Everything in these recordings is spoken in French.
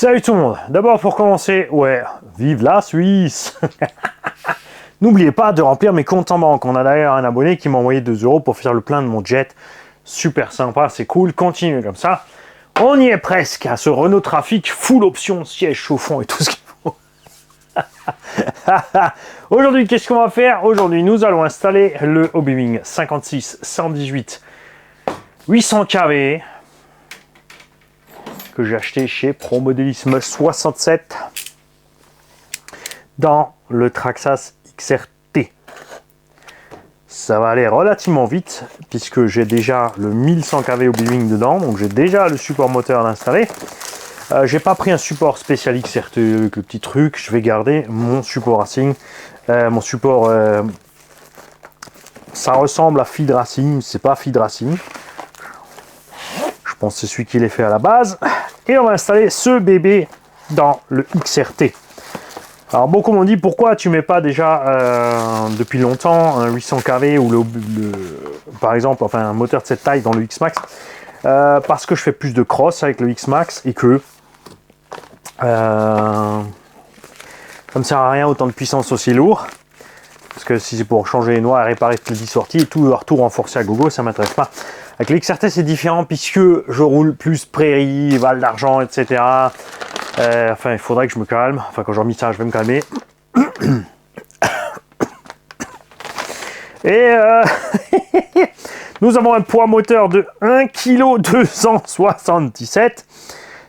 Salut tout le monde. D'abord pour commencer, ouais, vive la Suisse. N'oubliez pas de remplir mes comptes en banque. On a d'ailleurs un abonné qui m'a envoyé 2 € pour faire le plein de mon jet. Super sympa, c'est cool. Continuez comme ça. On y est presque à ce Renault Trafic full option, siège chauffant et tout ce qu'il faut. Aujourd'hui, qu'est-ce qu'on va faire? Aujourd'hui, nous allons installer le Hobbywing 56 118 800 kW que j'ai acheté chez Promodélisme 67 dans le Traxxas XRT. Ça va aller relativement vite puisque j'ai déjà le 1100 kW Hobbywing dedans, donc j'ai déjà le support moteur installé. J'ai pas pris un support spécial XRT, le petit truc. Je vais garder mon support Racing. Mon support, ça ressemble à Feed Racing, c'est pas Feed Racing. Je pense que c'est celui qui l'ai fait à la base. Et on va installer ce bébé dans le XRT. Alors beaucoup m'ont dit pourquoi tu mets pas déjà depuis longtemps un 800 kW ou par exemple enfin un moteur de cette taille dans le X-Max. Parce que je fais plus de cross avec le X-Max et que ça me sert à rien autant de puissance aussi lourd. Parce que si c'est pour changer les noix, réparer toutes les 10 sorties et tout renforcer à gogo, ça m'intéresse pas. Avec le XRT c'est différent puisque je roule plus prairie, Val d'Argent, etc. Enfin, il faudrait que je me calme. Enfin, quand j'ai remis ça, je vais me calmer. Et nous avons un poids moteur de 1,277 kg.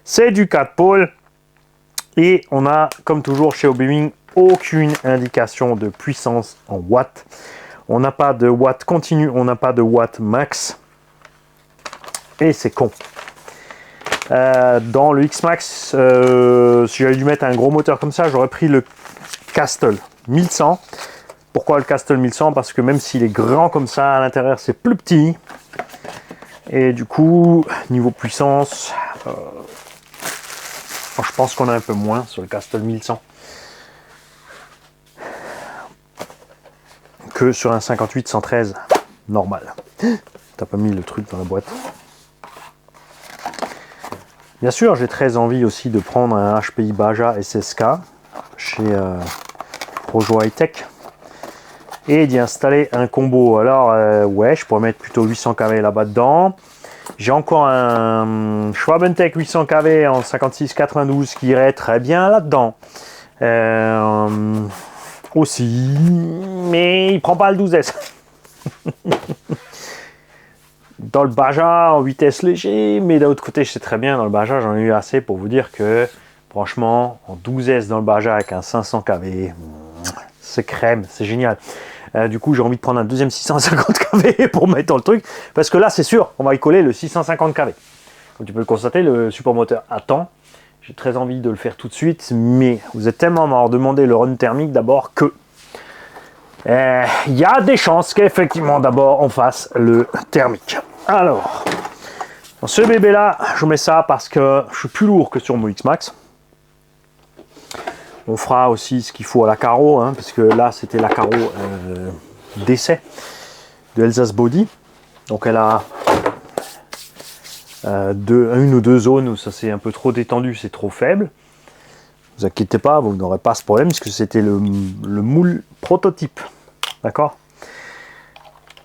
C'est du 4 pôles. Et on a, comme toujours chez Hobbywing, aucune indication de puissance en watts. On n'a pas de watts continu, on n'a pas de watts max. Et c'est con. Dans le X-Max, si j'avais dû mettre un gros moteur comme ça, j'aurais pris le Castle 1100. Pourquoi le Castle 1100? Parce que même s'il est grand comme ça, à l'intérieur c'est plus petit. Et du coup, niveau puissance, je pense qu'on a un peu moins sur le Castle 1100 que sur un 58 113 normal. T'as pas mis le truc dans la boîte. Bien sûr, j'ai très envie aussi de prendre un HPI Baja SSK chez Projo High Tech et d'y installer un combo. Alors, ouais, je pourrais mettre plutôt 800 kW là-bas dedans. J'ai encore un Schwabentech 800 kW en 56-92 qui irait très bien là-dedans. Aussi, mais il prend pas le 12S. Dans le Baja en vitesse léger, mais d'un autre côté je sais très bien, dans le Baja j'en ai eu assez pour vous dire que franchement en 12S dans le Baja avec un 500 kW, c'est crème, c'est génial. Du coup j'ai envie de prendre un deuxième 650 kW pour mettre dans le truc, parce que là c'est sûr on va y coller le 650 kW. Comme tu peux le constater, le support moteur attend. J'ai très envie de le faire tout de suite, mais vous êtes tellement m'avoir demandé le run thermique d'abord que il y a des chances qu'effectivement d'abord on fasse le thermique. Alors, dans ce bébé là, je mets ça parce que je suis plus lourd que sur mon X-Max. On fera aussi ce qu'il faut à la carreau, hein, parce que là c'était la carreau d'essai de Elsace Body. Donc elle a une ou deux zones où ça s'est un peu trop détendu, c'est trop faible. Ne vous inquiétez pas, vous n'aurez pas ce problème puisque c'était le moule prototype. D'accord?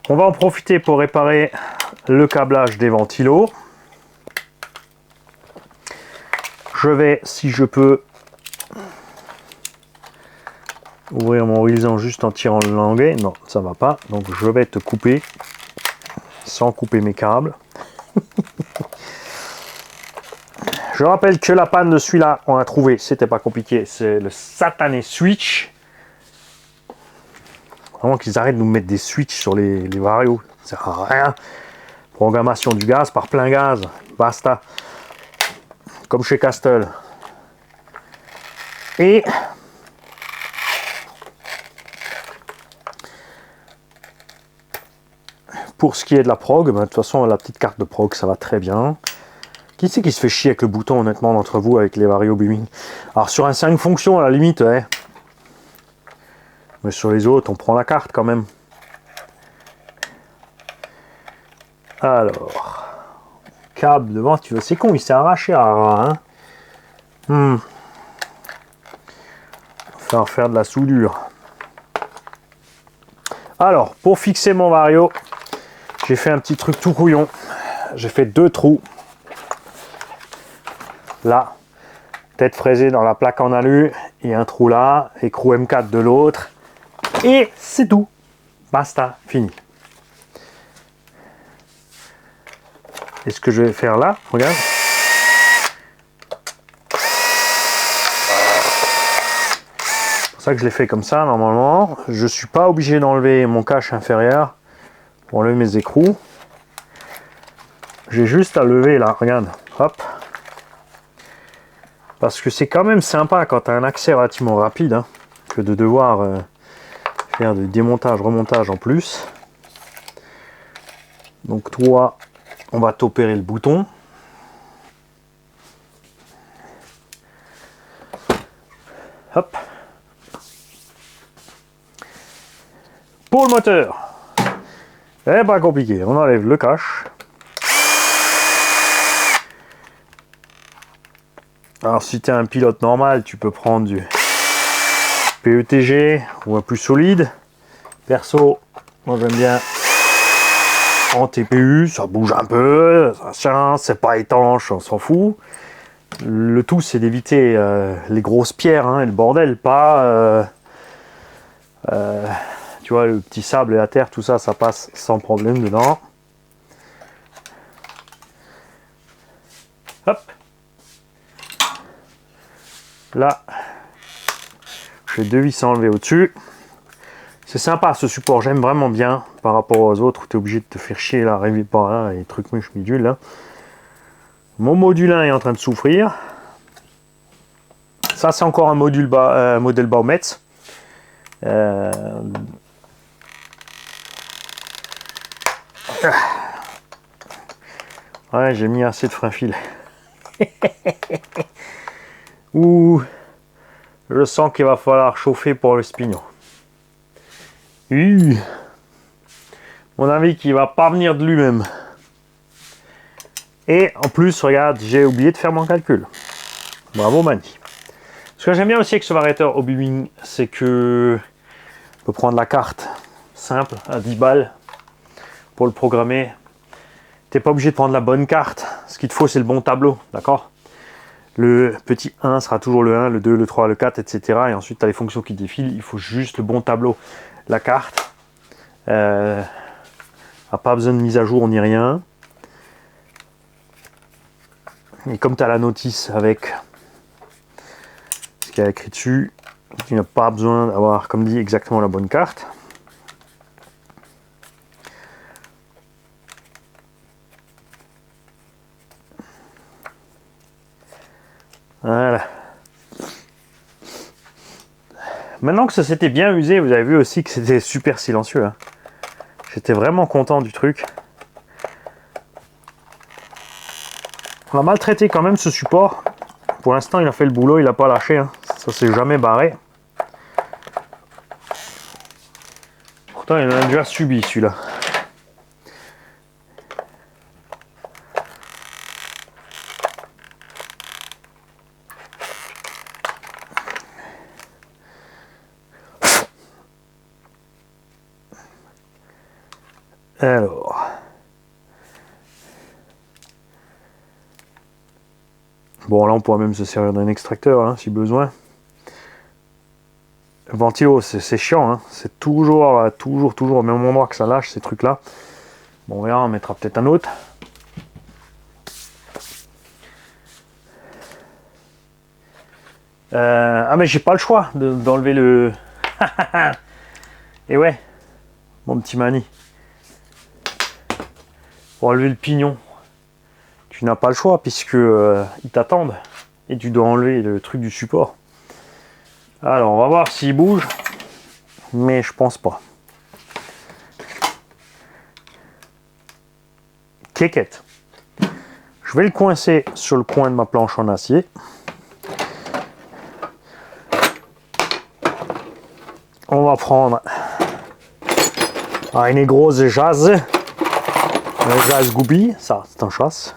On va en profiter pour réparer le câblage des ventilos. Je vais, si je peux, ouvrir mon horizon juste en tirant le languet. Non, ça va pas. Donc je vais te couper sans couper mes câbles. Je rappelle que la panne de celui-là, on a trouvé, c'était pas compliqué, c'est le satané switch. Vraiment qu'ils arrêtent de nous mettre des switches sur les varios, ça sert à rien. Programmation du gaz par plein gaz, basta. Comme chez Castle. Et pour ce qui est de la prog, de toute façon la petite carte de prog ça va très bien. Qui c'est qui se fait chier avec le bouton honnêtement d'entre vous avec les varios Hobbywing? Alors sur un 5 fonctions à la limite, ouais. Mais sur les autres on prend la carte quand même. Alors, câble devant, tu vois, c'est con, il s'est arraché à ras, hein. Faire de la soudure. Alors, pour fixer mon Vario, j'ai fait un petit truc tout couillon. J'ai fait 2 trous. Là, tête fraisée dans la plaque en alu, et un trou là, écrou M4 de l'autre. Et c'est tout. Basta, fini. Et ce que je vais faire là, regarde. C'est pour ça que je l'ai fait comme ça, normalement. Je ne suis pas obligé d'enlever mon cache inférieur pour enlever mes écrous. J'ai juste à lever là, regarde. Hop. Parce que c'est quand même sympa quand tu as un accès relativement rapide, hein, que de devoir faire du démontage, remontage en plus. Donc toi, on va t'opérer le bouton. Hop. Pour le moteur, c'est pas compliqué, on enlève le cache. Alors si tu es un pilote normal, tu peux prendre du PETG ou un plus solide. Perso, moi j'aime bien en TPU, ça bouge un peu, ça tient, c'est pas étanche, on s'en fout. Le tout c'est d'éviter les grosses pierres hein, et le bordel, pas tu vois le petit sable et la terre, tout ça, ça passe sans problème dedans. Hop. Là, j'ai 2 vis à enlever au-dessus. C'est sympa ce support, j'aime vraiment bien par rapport aux autres où tu es obligé de te faire chier là, arriver par là, les trucs mûches bidules là. Mon module 1 est en train de souffrir. Ça c'est encore un module modèle Baumetz. Ouais, j'ai mis assez de frein fil. Ouh, je sens qu'il va falloir chauffer pour le spignon. Mon avis qu'il va pas venir de lui-même. Et en plus, regarde, j'ai oublié de faire mon calcul. Bravo Mani. Ce que j'aime bien aussi avec ce variateur Obi-Wan, c'est que on peut prendre la carte simple à 10 balles pour le programmer. T'es pas obligé de prendre la bonne carte. Ce qu'il te faut, c'est le bon tableau, d'accord? Le petit 1 sera toujours le 1, le 2, le 3, le 4, etc. Et ensuite, tu as les fonctions qui défilent. Il faut juste le bon tableau. La carte n'a pas besoin de mise à jour ni rien. Et comme tu as la notice avec ce qu'il y a écrit dessus, tu n'as pas besoin d'avoir, comme dit, exactement la bonne carte. Voilà. Maintenant que ça s'était bien usé, vous avez vu aussi que c'était super silencieux. Hein. J'étais vraiment content du truc. On a maltraité quand même ce support. Pour l'instant, il a fait le boulot, il n'a pas lâché. Hein. Ça s'est jamais barré. Pourtant, il en a déjà subi celui-là. Alors. Bon, là, on pourra même se servir d'un extracteur, hein, si besoin. Le ventilo, c'est chiant, hein. C'est toujours au même endroit que ça lâche, ces trucs-là. Bon, on verra, on mettra peut-être un autre. Ah, mais j'ai pas le choix d'enlever le... Et ouais, mon petit Mani. Pour enlever le pignon, tu n'as pas le choix puisque ils t'attendent et tu dois enlever le truc du support. Alors on va voir s'il bouge, mais je pense pas. Kékette. Je vais le coincer sur le coin de ma planche en acier. On va prendre une grosse jazz. Un jazz goupille, ça c'est un chasse.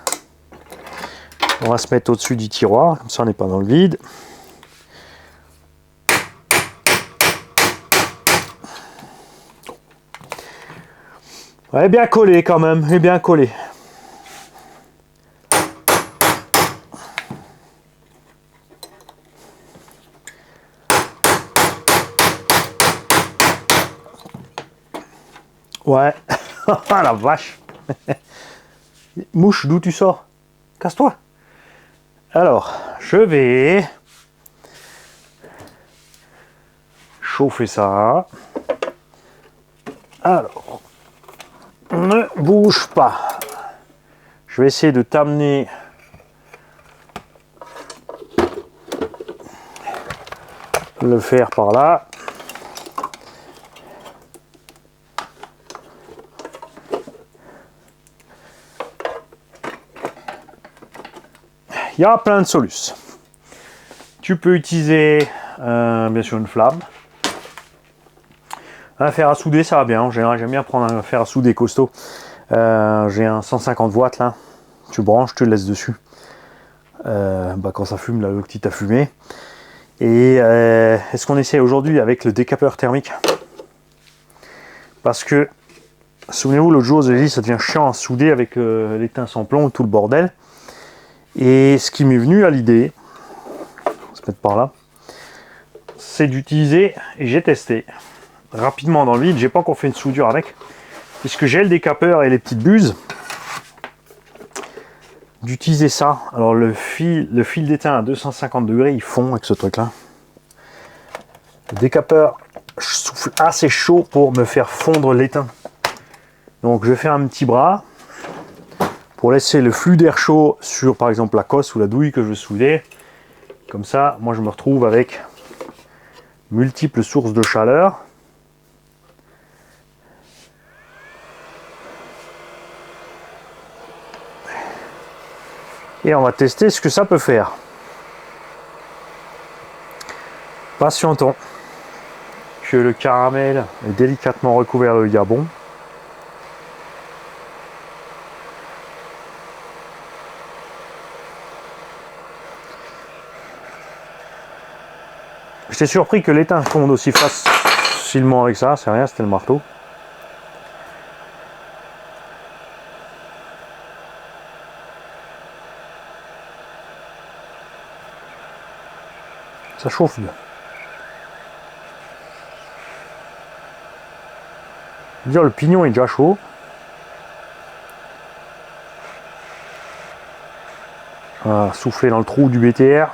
On va se mettre au-dessus du tiroir, comme ça on n'est pas dans le vide. Ouais, bien collé quand même, et bien collé. Ouais, ah la vache. Mouche, d'où tu sors? Casse-toi. Alors, je vais chauffer ça. Alors, ne bouge pas. Je vais essayer de t'amener le fer par là. Il y a plein de solutions. Tu peux utiliser bien sûr une flamme. Un fer à souder, ça va bien. En général, j'aime bien prendre un fer à souder costaud. J'ai un 150 watts là. Tu branches, tu le laisses dessus. Quand ça fume, là, le petit a fumé. Et est-ce qu'on essaie aujourd'hui avec le décapeur thermique? Parce que, souvenez-vous, l'autre jour, j'ai dit ça devient chiant à souder avec l'étain sans plomb, tout le bordel. Et ce qui m'est venu à l'idée, on va se mettre par là, c'est d'utiliser, et j'ai testé rapidement dans le vide, j'ai pas encore fait une soudure avec, puisque j'ai le décapeur et les petites buses, d'utiliser ça. Alors le fil d'étain à 250 degrés, il fond avec ce truc là. Le décapeur souffle assez chaud pour me faire fondre l'étain. Donc je vais faire un petit bras pour laisser le flux d'air chaud sur par exemple la cosse ou la douille que je veux souder. Comme ça, moi je me retrouve avec multiples sources de chaleur. Et on va tester ce que ça peut faire. Patientons que le caramel est délicatement recouvert de gabon. J'étais surpris que l'étain fonde aussi facilement avec ça, c'est rien, c'était le marteau. Ça chauffe bien. Dire le pignon est déjà chaud. Voilà, souffler dans le trou du BTR.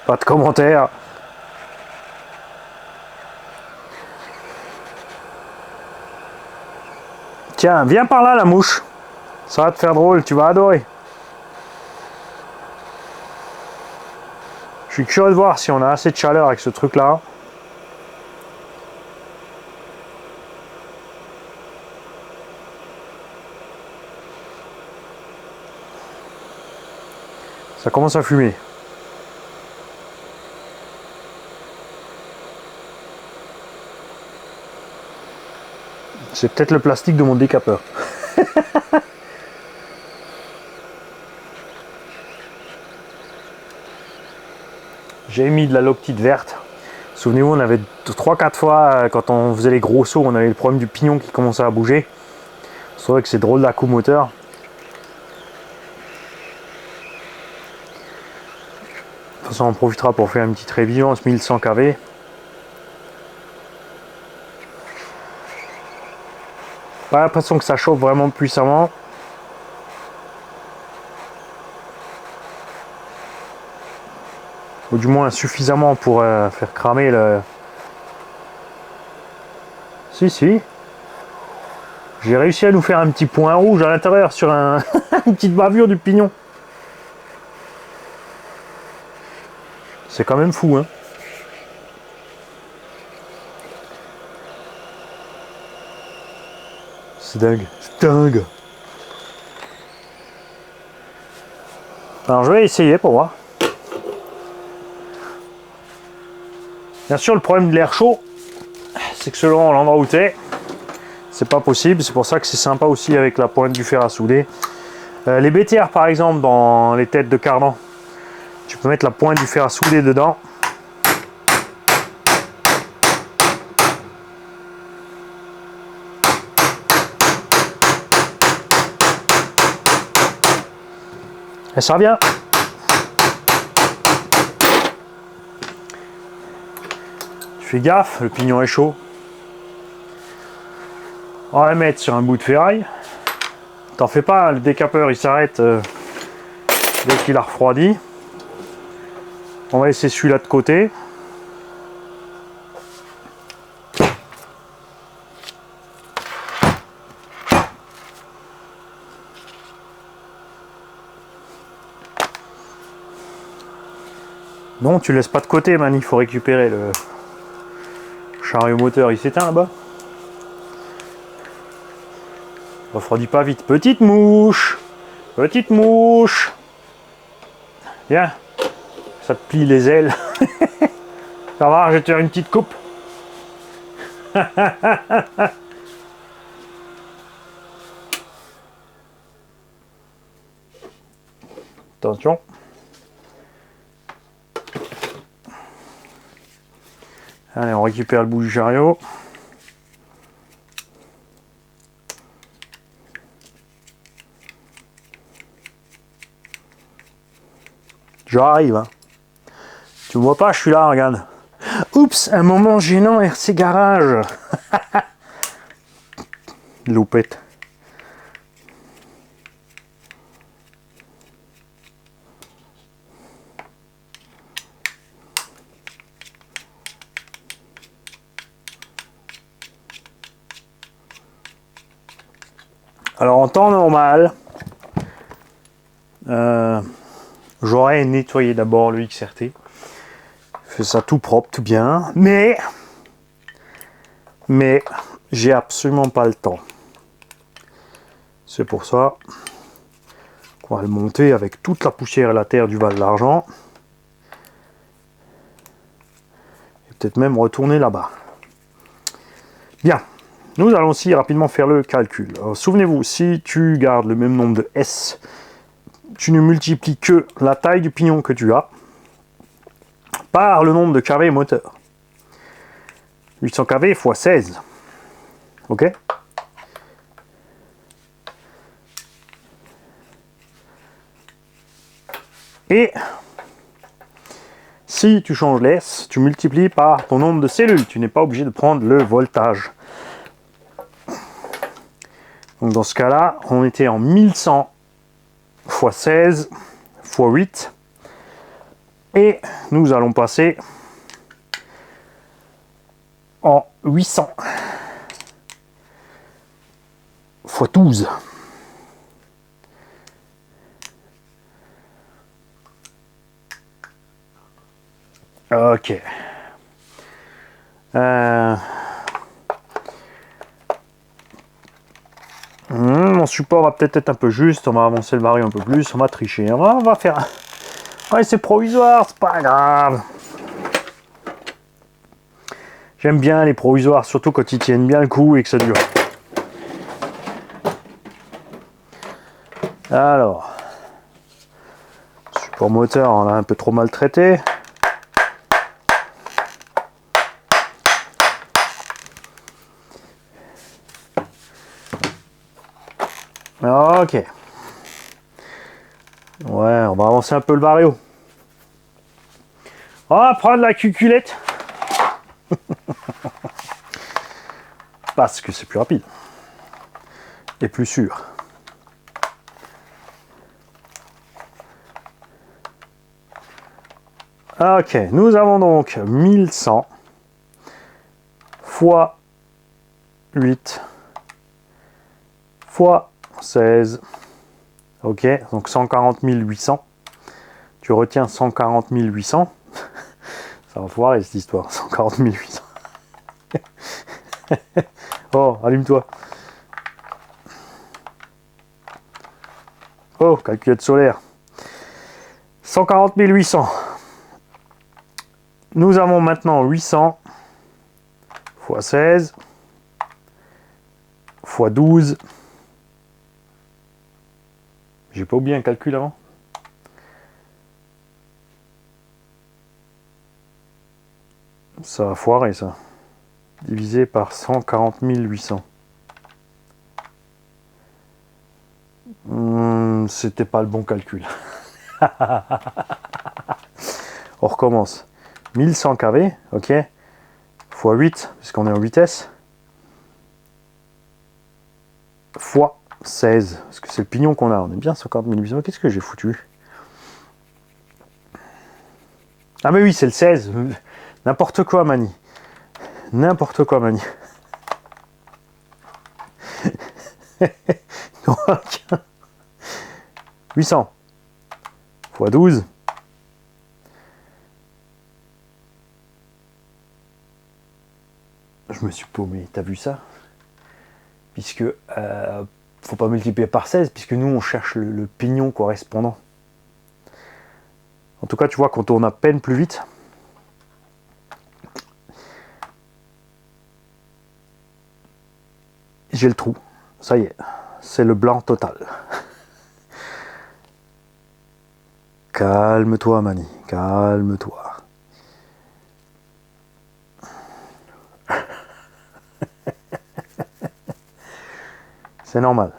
Pas de commentaires. Tiens, viens par là la mouche. Ça va te faire drôle, tu vas adorer. Je suis curieux de voir si on a assez de chaleur avec ce truc là. Ça commence à fumer. C'est peut-être le plastique de mon décapeur. J'ai mis de la loctite verte. Souvenez-vous, on avait 3-4 fois, quand on faisait les gros sauts, on avait le problème du pignon qui commençait à bouger. C'est vrai que c'est drôle d'accu-moteur. De toute façon, on profitera pour faire une petite révision, ce 1100 kV. Pas l'impression que ça chauffe vraiment puissamment. Ou du moins suffisamment pour faire cramer le... Si. J'ai réussi à nous faire un petit point rouge à l'intérieur sur une petite bavure du pignon. C'est quand même fou, hein. C'est dingue. C'est dingue. Alors je vais essayer pour voir. Bien sûr, le problème de l'air chaud, c'est que selon l'endroit où tu es, c'est pas possible. C'est pour ça que c'est sympa aussi avec la pointe du fer à souder. Les bétières par exemple dans les têtes de cardan, tu peux mettre la pointe du fer à souder dedans. Et ça revient. Tu fais gaffe, le pignon est chaud. On va le mettre sur un bout de ferraille. T'en fais pas, le décapeur il s'arrête dès qu'il a refroidi. On va laisser celui-là de côté. Non, tu laisses pas de côté, man, il faut récupérer le chariot moteur, il s'éteint là-bas. Refroidis pas vite. Petite mouche. Petite mouche. Viens. Ça te plie les ailes. Ça va, je vais te faire une petite coupe. Attention. Allez, on récupère le bout du chariot. J'arrive. Hein. Tu me vois pas, je suis là, regarde. Oups, un moment gênant, RC Garage. Loupette. Alors en temps normal, j'aurais nettoyé d'abord le XRT. Fait ça tout propre, tout bien. Mais j'ai absolument pas le temps. C'est pour ça qu'on va le monter avec toute la poussière et la terre du Val d'Argent. Et peut-être même retourner là-bas. Bien. Nous allons aussi rapidement faire le calcul. Souvenez-vous, si tu gardes le même nombre de S, tu ne multiplies que la taille du pignon que tu as par le nombre de kV moteur. 800 kV x 16. Ok? Et si tu changes l'S, tu multiplies par ton nombre de cellules. Tu n'es pas obligé de prendre le voltage. Donc dans ce cas-là, on était en 1100 x 16 x 8. Et nous allons passer en 800 x 12. Ok. Mon support va peut-être être un peu juste. On va avancer le vario un peu plus. On va tricher. On va faire... Ouais, c'est provisoire, c'est pas grave. J'aime bien les provisoires, surtout quand ils tiennent bien le coup et que ça dure. Alors, support moteur, on l'a un peu trop maltraité. Ok. Ouais, on va avancer un peu le vario. On va prendre la cuculette. Parce que c'est plus rapide. Et plus sûr. Ok, nous avons donc 1100 fois 8 fois 16. Ok, donc 140 800. Tu retiens 140 800. Ça va foirer cette histoire, 140 800. Oh, allume-toi. Oh, calculette solaire. 140 800. Nous avons maintenant 800 fois 16 fois 12 J'ai pas oublié un calcul avant. Ça va foirer ça. Divisé par 140 800. C'était pas le bon calcul. On recommence. 1100 kV, ok, fois 8, puisqu'on est en vitesse, fois 16, parce que c'est le pignon qu'on a. On est bien 140 800. Qu'est-ce que j'ai foutu? Ah mais oui, c'est le 16. N'importe quoi, Mani. N'importe quoi, Mani. Donc, 800 fois 12. Je me suis paumé, t'as vu ça? Puisque faut pas multiplier par 16, puisque nous on cherche le pignon correspondant. En tout cas, tu vois, quand on tourne à peine plus vite, j'ai le trou. Ça y est, c'est le blanc total. Calme-toi, Mani, calme-toi. C'est normal.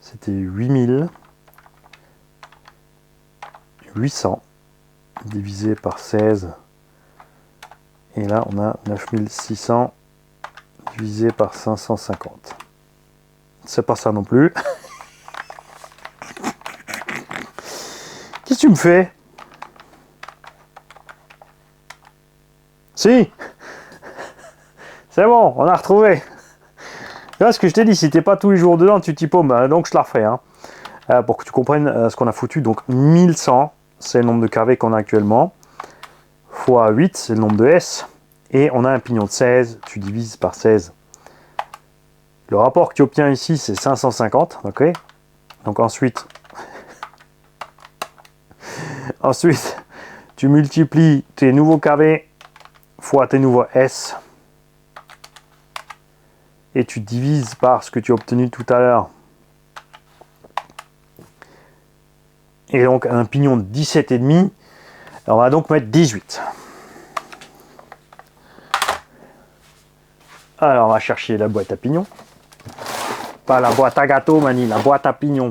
C'était 8800 divisé par 16. Et là, on a 9600 divisé par 550. C'est pas ça non plus. Qu'est-ce que tu me fais? Si. C'est bon, on a retrouvé. Là, ce que je t'ai dit, si t'es pas tous les jours dedans, tu t'y paumes. Donc je la refais. Hein. Pour que tu comprennes ce qu'on a foutu. Donc 1100, c'est le nombre de kV qu'on a actuellement. Fois 8, c'est le nombre de S. Et on a un pignon de 16, tu divises par 16. Le rapport que tu obtiens ici, c'est 550. Ok. Donc ensuite, tu multiplies tes nouveaux kV fois tes nouveaux S. Et tu divises par ce que tu as obtenu tout à l'heure. Et donc un pignon de 17,5. On va donc mettre 18. Alors on va chercher la boîte à pignon. Pas la boîte à gâteau, Mani, la boîte à pignon.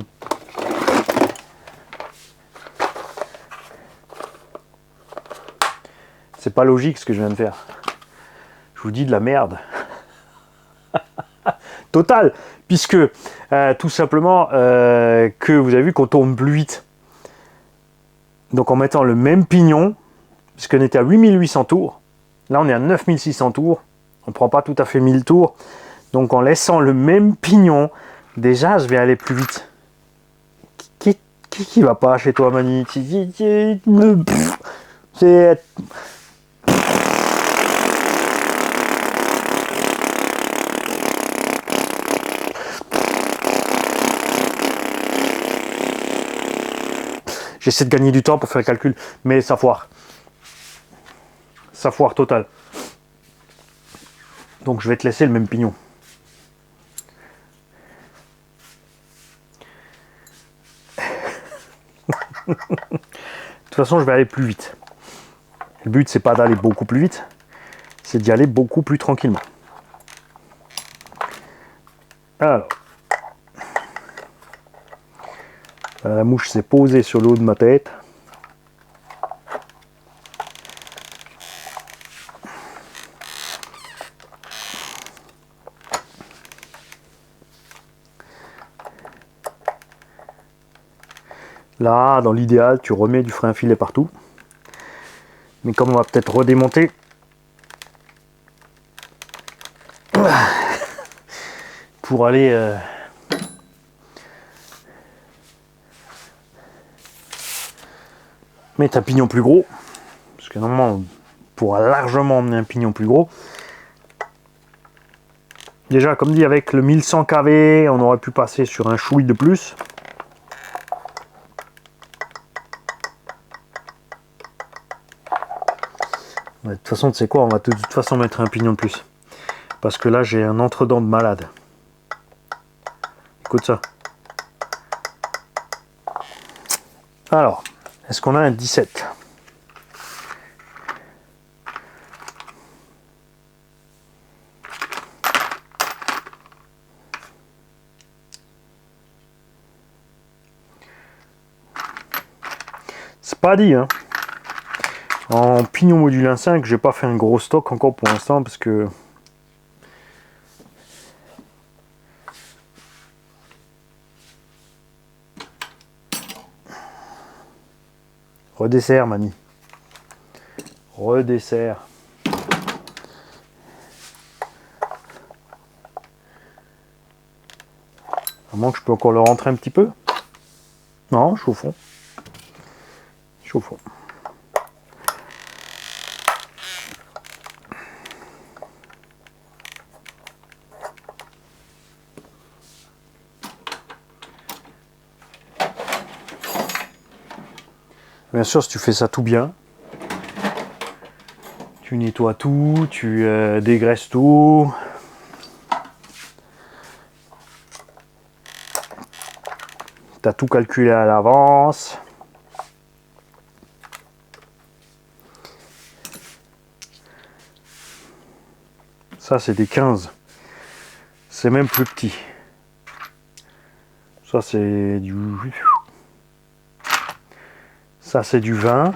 C'est pas logique ce que je viens de faire. Je vous dis de la merde. Total, puisque tout simplement que vous avez vu qu'on tourne plus vite. Donc en mettant le même pignon, puisqu'on était à 8800 tours, là on est à 9600 tours, on ne prend pas tout à fait 1000 tours, donc en laissant le même pignon, déjà je vais aller plus vite. Qui va pas chez toi, Mani? C'est... J'essaie de gagner du temps pour faire le calcul, mais ça foire. Ça foire total. Donc je vais te laisser le même pignon. De toute façon, je vais aller plus vite. Le but, c'est pas d'aller beaucoup plus vite, c'est d'y aller beaucoup plus tranquillement. Alors, la mouche s'est posée sur le haut de ma tête. Là, dans l'idéal, tu remets du frein à filet partout. Mais comme on va peut-être redémonter, pour aller mettre un pignon plus gros, parce que normalement on pourra largement emmener un pignon plus gros. Déjà, comme dit, avec le 1100 kV, on aurait pu passer sur un chouï de plus. De toute façon, tu sais quoi, on va de toute façon mettre un pignon de plus. Parce que là, j'ai un entre-dents de malade. Écoute ça. Alors, est-ce qu'on a un 17? C'est pas dit, hein. En pignon module 1.5, j'ai pas fait un gros stock encore pour l'instant parce que redessert, Mani. Redessert. À moins que je peux encore le rentrer un petit peu. Non, je suis au fond. Je suis au fond. Bien sûr, si tu fais ça tout bien, tu nettoies tout, tu dégraisses tout. Tu as tout calculé à l'avance. Ça, c'est des 15. C'est même plus petit. Ça, c'est du... Ça, c'est du 20.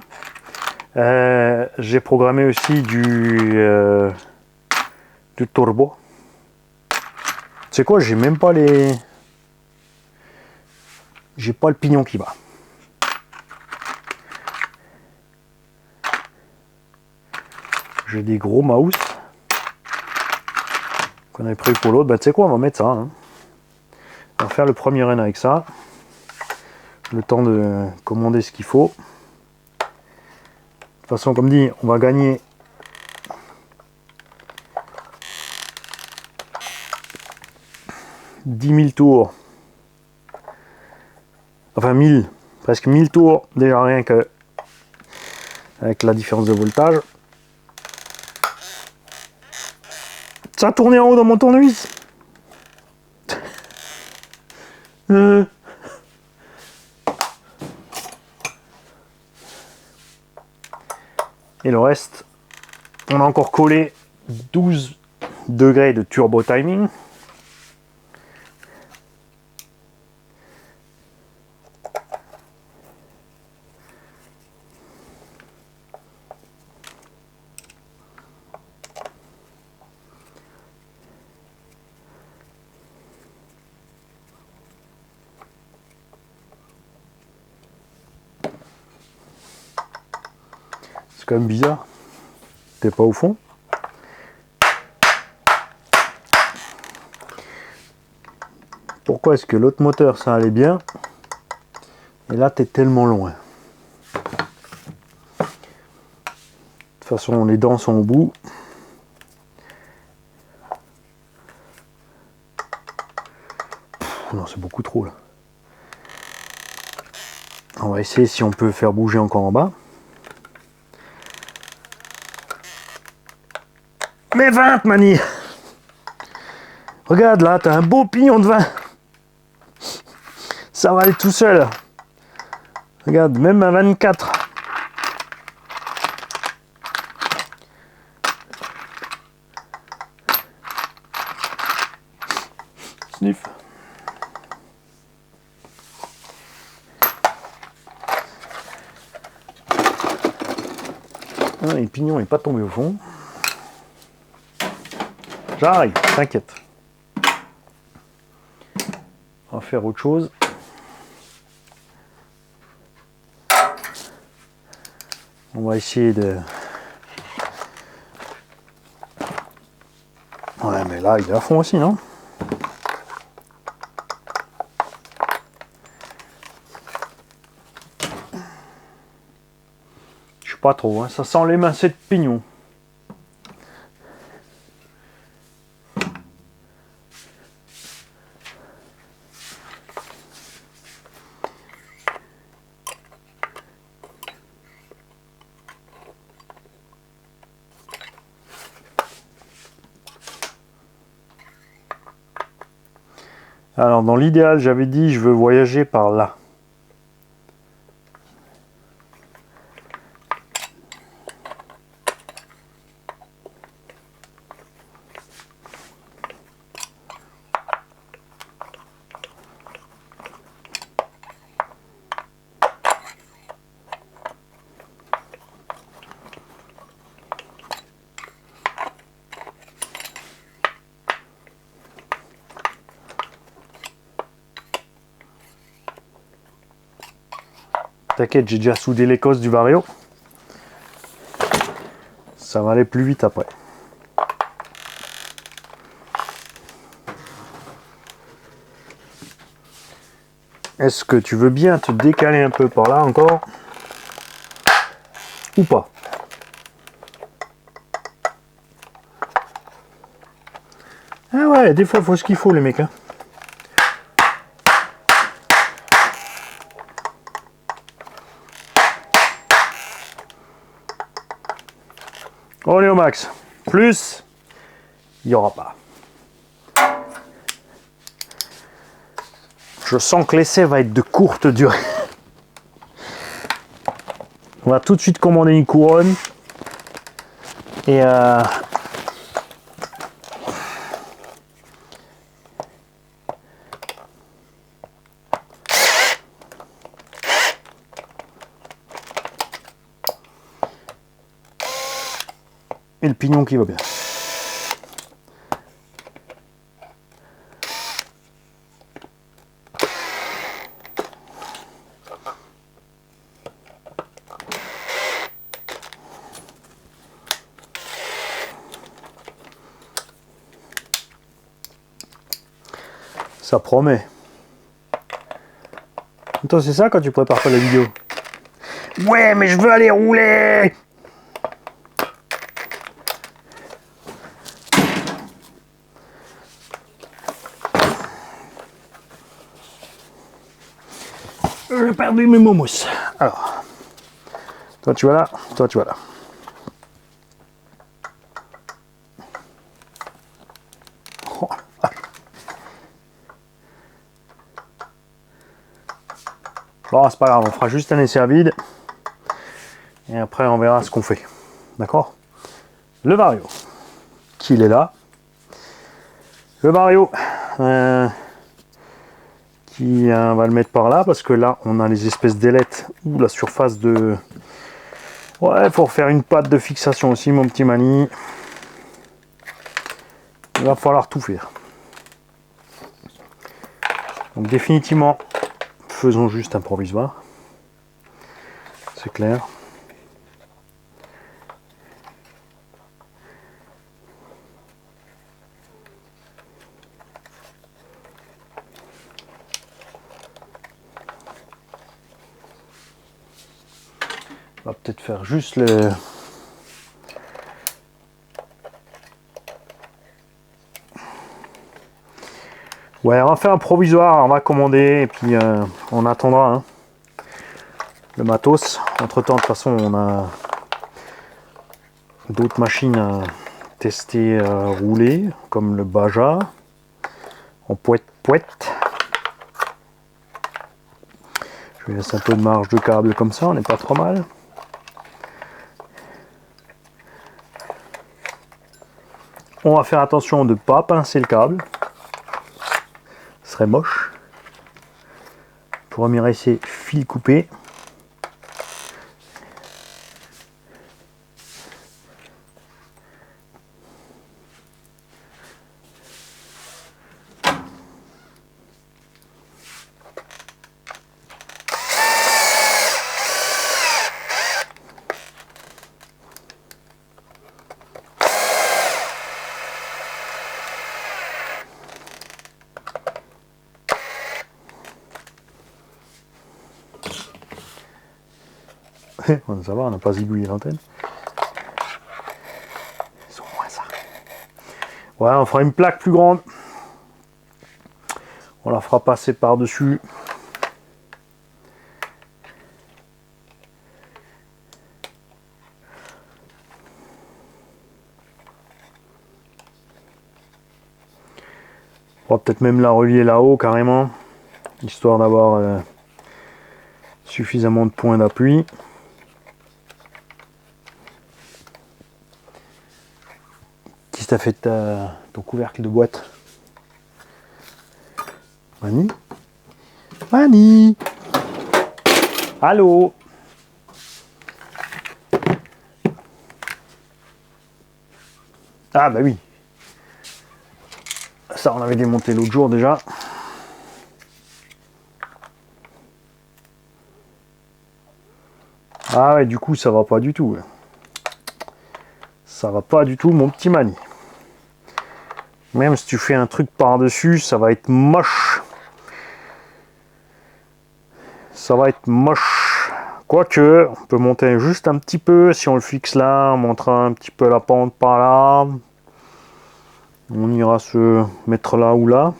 J'ai programmé aussi du turbo. Tu sais quoi, j'ai même pas les... J'ai pas le pignon qui bat. J'ai des gros mouse qu'on avait prévu pour l'autre. Bah tu sais quoi, on va mettre ça. Hein. On va faire le premier run avec ça. Le temps de commander ce qu'il faut. De toute façon, comme dit, on va gagner « 10 000 tours ». Enfin 1000, presque 1000 tours, déjà rien que avec la différence de voltage. Ça a tourné en haut dans mon tournevis. Et le reste, on a encore collé 12 degrés de turbo timing. C'est quand même bizarre. T'es pas au fond. Pourquoi est-ce que l'autre moteur ça allait bien et là t'es tellement loin? De toute façon les dents sont au bout. Non, c'est beaucoup trop là. On va essayer si on peut faire bouger encore en bas. Mais 20, Mani! Regarde là, t'as un beau pignon de 20. Ça va aller tout seul. Regarde, même à 24. Sniff. Ah, le pignon n'est pas tombé au fond. J'arrive, t'inquiète. On va faire autre chose. On va essayer de... Ouais, mais là, il est à fond aussi, non? Je sais pas trop, hein. Ça sent l'émincé de pignon. Alors dans l'idéal, j'avais dit je veux voyager par là. T'inquiète, j'ai déjà soudé l'écosse du Vario. Ça va aller plus vite après. Est-ce que tu veux bien te décaler un peu par là encore? Ou pas? Ah ouais, des fois, il faut ce qu'il faut, les mecs. Hein. On est au max. Plus, il n'y aura pas. Je sens que l'essai va être de courte durée. On va tout de suite commander une couronne. Et le pignon qui va bien. Ça promet. Toi, c'est ça quand tu prépares pas la vidéo? Ouais, mais je veux aller rouler. J'ai perdu mes momos. Alors, toi tu vas là, toi tu vas là. Bon, c'est pas grave, on fera juste un essai vide. Et après, on verra ce qu'on fait. D'accord? Le Vario, qu'il est là. Le Vario, qui on va le mettre par là, parce que là, on a les espèces d'ailettes ou la surface de... Ouais, pour faire une patte de fixation aussi, mon petit Mani. Il va falloir tout faire. Donc définitivement, faisons juste un provisoire. C'est clair. On va peut-être faire juste le... Ouais, on va faire un provisoire, on va commander et puis on attendra hein, le matos. Entre temps, de toute façon, on a d'autres machines à tester, rouler, comme le Baja en poète-poète. Je laisse un peu de marge de câble comme ça, on n'est pas trop mal. On va faire attention de ne pas pincer le câble. Ce serait moche. Pour mieux rester fil coupé. Ça va, on n'a pas zigouillé l'antenne. Ils sont moins ça. Ouais, on fera une plaque plus grande. On la fera passer par-dessus. On va peut-être même la relier là-haut carrément, histoire d'avoir suffisamment de points d'appui. Qu'est-ce que t'as fait de ton couvercle de boîte? Mani? Mani? Allô? Ah bah oui. Ça on avait démonté l'autre jour déjà. Ah ouais, du coup, ça va pas du tout. Ça va pas du tout, mon petit Mani. Même si tu fais un truc par-dessus, ça va être moche. Ça va être moche. Quoique, on peut monter juste un petit peu. Si on le fixe là, on montera un petit peu la pente par là. On ira se mettre là ou là.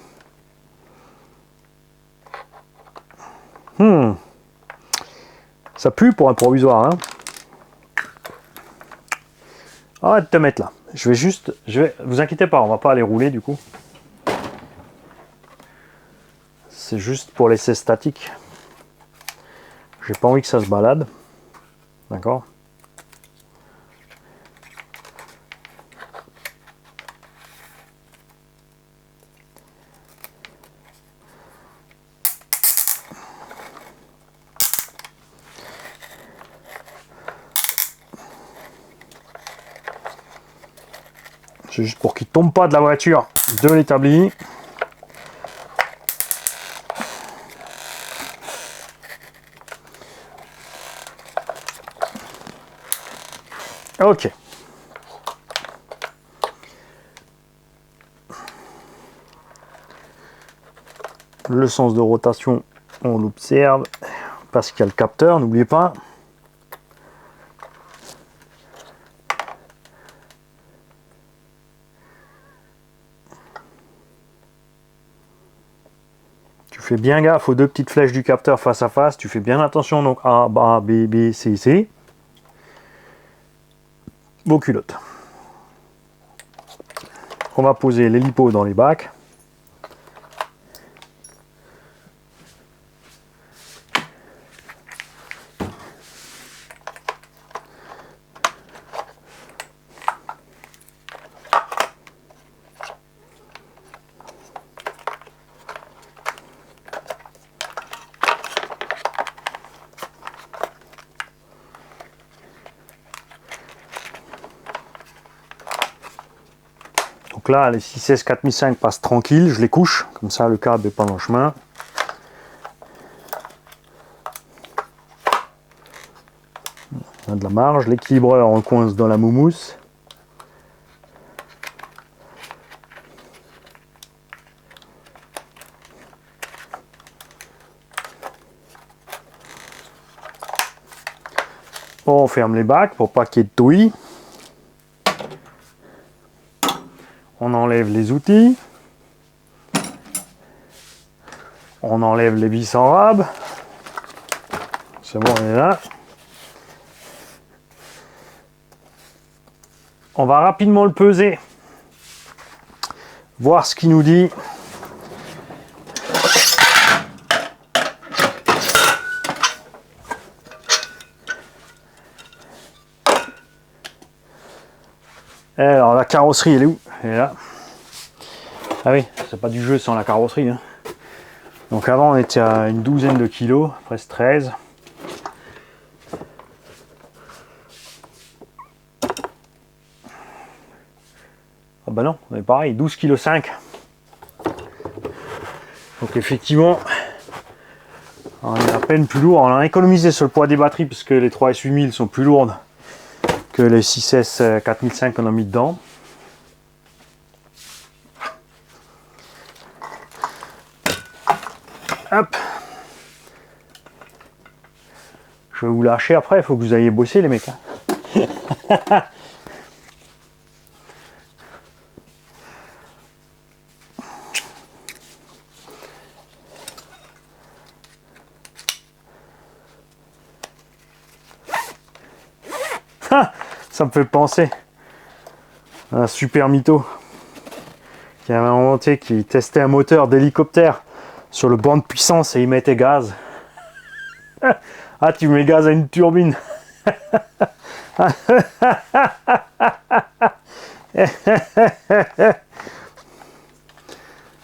Ça pue pour un provisoire, hein. Arrête de te mettre là. Vous inquiétez pas, on va pas aller rouler du coup. C'est juste pour l'essai statique. J'ai pas envie que ça se balade. D'accord? C'est juste pour qu'il tombe pas de la voiture de l'établi. Ok. Le sens de rotation, on l'observe parce qu'il y a le capteur, n'oubliez pas. Tu fais bien gaffe aux deux petites flèches du capteur face à face. Tu fais bien attention, donc A, B, B, C, C. Vos culottes. On va poser l'hélipo dans les bacs. Donc là, les 6S 4005 passent tranquille, je les couche, comme ça le câble n'est pas dans le chemin. On a de la marge, l'équilibreur on le coince dans la moumousse. On ferme les bacs pour pas qu'il y ait de touilles. On enlève les outils. On enlève les vis en rab. C'est bon, on est là. On va rapidement le peser. Voir ce qu'il nous dit. Alors la carrosserie, elle est où? Elle est là. Ah oui, c'est pas du jeu sans la carrosserie, hein. Donc avant on était à une douzaine de kilos, presque 13. Ah bah non, on est pareil, 12,5 kg. Donc effectivement, on est à peine plus lourd. On a économisé sur le poids des batteries puisque les 3S8000 sont plus lourdes que les 6S 4005 qu'on a mis dedans. Hop. Je vais vous lâcher après, il faut que vous ayez bossé les mecs. Ça me fait penser à un super mytho qui avait inventé, qui testait un moteur d'hélicoptère sur le banc de puissance et il mettait gaz. Ah, tu mets gaz à une turbine.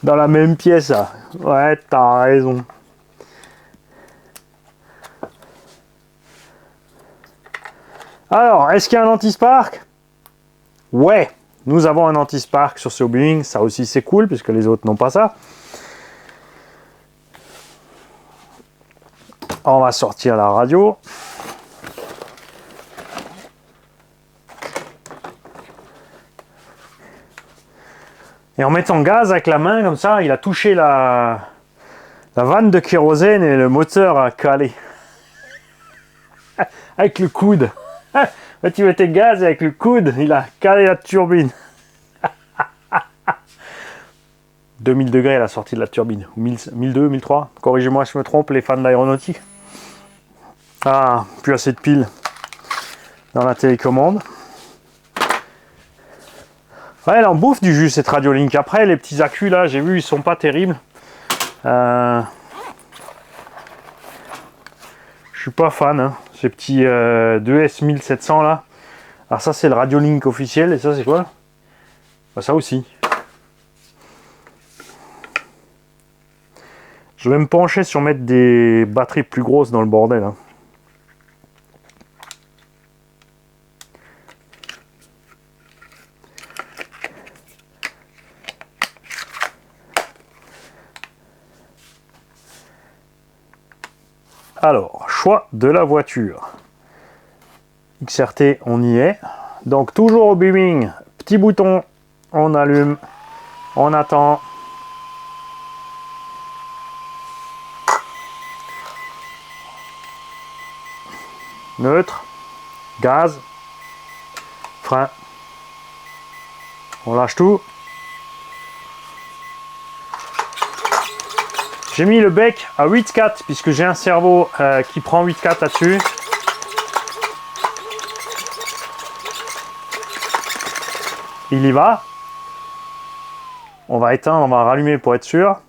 Dans la même pièce. Ouais, t'as raison. Alors, est-ce qu'il y a un anti-spark? Ouais, nous avons un anti-spark sur ce Hobbywing. Ça aussi, c'est cool, puisque les autres n'ont pas ça. On va sortir la radio. Et en mettant gaz avec la main, comme ça, il a touché la vanne de kérosène et le moteur a calé. Avec le coude. Tu mettais gaz et avec le coude, il a calé la turbine. 2000 degrés à la sortie de la turbine. 1002, 1003. Corrigez-moi si je me trompe, les fans d'aéronautique. Ah, plus assez de piles dans la télécommande. Ouais, elle en bouffe du jus cette Radiolink. Après, les petits accus là, j'ai vu, ils sont pas terribles. Je suis pas fan, hein. Ces petits 2S 1700 là. Alors ça c'est le Radiolink officiel, et ça c'est quoi? Bah, ça aussi. Je vais me pencher sur mettre des batteries plus grosses dans le bordel, hein. Alors, choix de la voiture. XRT, on y est. Donc toujours au beaming, petit bouton, on allume, on attend. Neutre, gaz, frein. On lâche tout. J'ai mis le bec à 8,4 puisque j'ai un servo qui prend 8,4 là-dessus. Il y va. On va éteindre, on va rallumer pour être sûr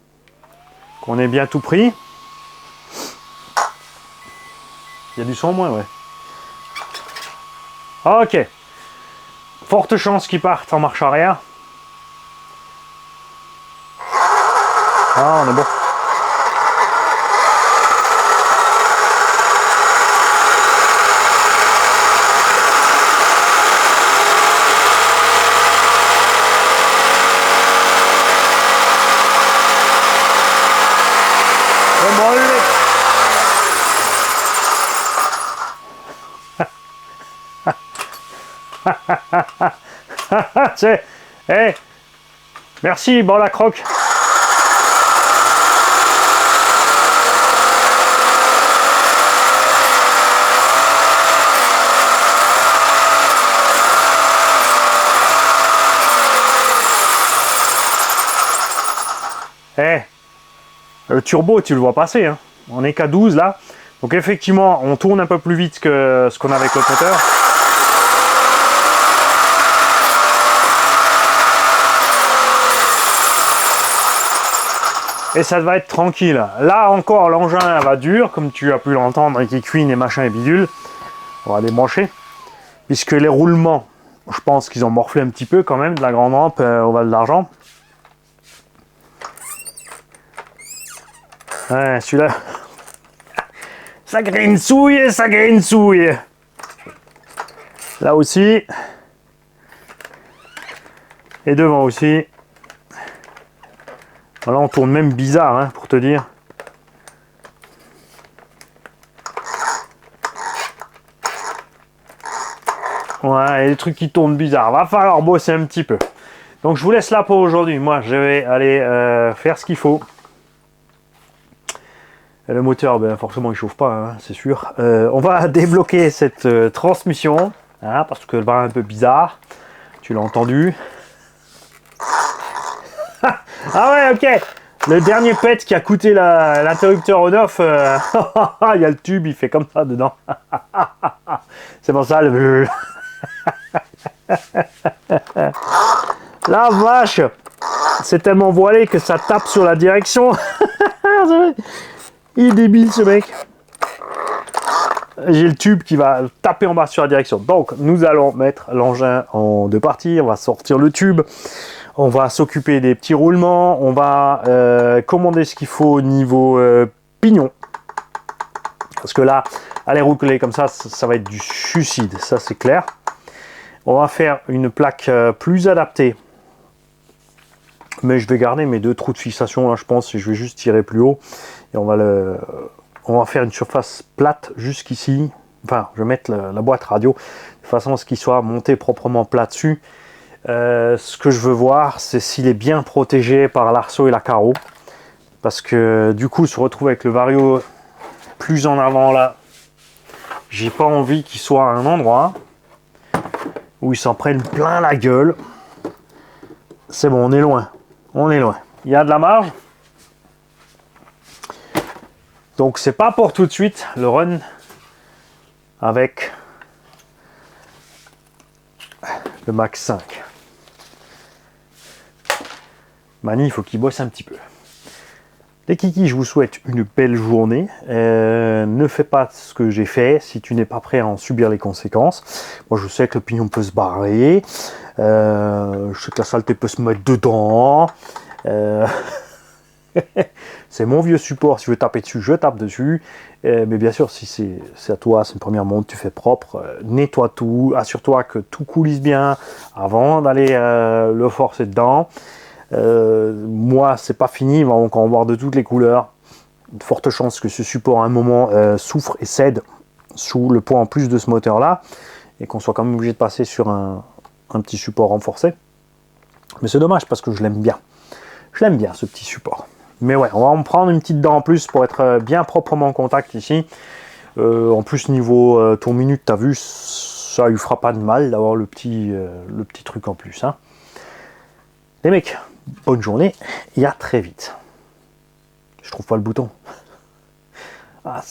qu'on ait bien tout pris. Il y a du son au moins, ouais. Ok. Forte chance qu'il parte en marche arrière. Ah, on est bon. C'est, hey, merci, bon la croque. Hey, le turbo, tu le vois passer, hein. On est qu'à 12 là. Donc effectivement, on tourne un peu plus vite que ce qu'on a avec le moteur. Et ça va être tranquille. Là encore, l'engin va dur, comme tu as pu l'entendre, avec les cuines et machin et bidule. On va débrancher. Puisque les roulements, je pense qu'ils ont morflé un petit peu quand même, de la grande rampe au Val d'Argent. Ouais, celui-là, ça grinsouille, ça grinsouille. Là aussi. Et devant aussi. Là, on tourne même bizarre, hein, pour te dire. Ouais, il y a des trucs qui tournent bizarre. Va falloir bosser un petit peu. Donc, je vous laisse là pour aujourd'hui. Moi, je vais aller faire ce qu'il faut. Et le moteur, ben, forcément, il chauffe pas, hein, c'est sûr. On va débloquer cette transmission, hein, parce qu'elle va un peu bizarre. Tu l'as entendu. Ah ouais, ok. Le dernier pet qui a coûté l'interrupteur on-off, il y a le tube, il fait comme ça dedans. C'est pour ça le... La vache, c'est tellement voilé que ça tape sur la direction. Il est débile ce mec. J'ai le tube qui va taper en bas sur la direction. Donc nous allons mettre l'engin en deux parties. On va sortir le tube. On va s'occuper des petits roulements. On va commander ce qu'il faut au niveau pignon. Parce que là, aller rouler comme ça, ça va être du suicide. Ça c'est clair. On va faire une plaque plus adaptée. Mais je vais garder mes deux trous de fixation là, je pense. Et je vais juste tirer plus haut. Et on va faire une surface plate jusqu'ici. Enfin, je vais mettre la boîte radio de façon à ce qu'il soit monté proprement plat dessus. Ce que je veux voir, c'est s'il est bien protégé par l'arceau et la carreau. Parce que du coup, se retrouver avec le Vario plus en avant là, j'ai pas envie qu'il soit à un endroit où il s'en prenne plein la gueule. C'est bon, on est loin. On est loin. Il y a de la marge. Donc c'est pas pour tout de suite le run avec le Max 5. Mani, il faut qu'il bosse un petit peu. Les kikis, je vous souhaite une belle journée. Ne fais pas ce que j'ai fait si tu n'es pas prêt à en subir les conséquences. Moi, je sais que le pignon peut se barrer. Je sais que la saleté peut se mettre dedans. C'est mon vieux support. Si je veux taper dessus, je tape dessus. Mais bien sûr, si c'est à toi, c'est une première montre, tu fais propre. Nettoie tout. Assure-toi que tout coulisse bien avant d'aller le forcer dedans. Moi, c'est pas fini, il va encore en voir de toutes les couleurs. De fortes chances que ce support à un moment souffre et cède sous le poids en plus de ce moteur là et qu'on soit quand même obligé de passer sur un petit support renforcé. Mais c'est dommage parce que je l'aime bien. Je l'aime bien ce petit support. Mais ouais, on va en prendre une petite dent en plus pour être bien proprement en contact ici. En plus, niveau tour minute, t'as vu, ça lui fera pas de mal d'avoir le petit truc en plus. Hein. Les mecs, bonne journée et à très vite. Je trouve pas le bouton. Ah,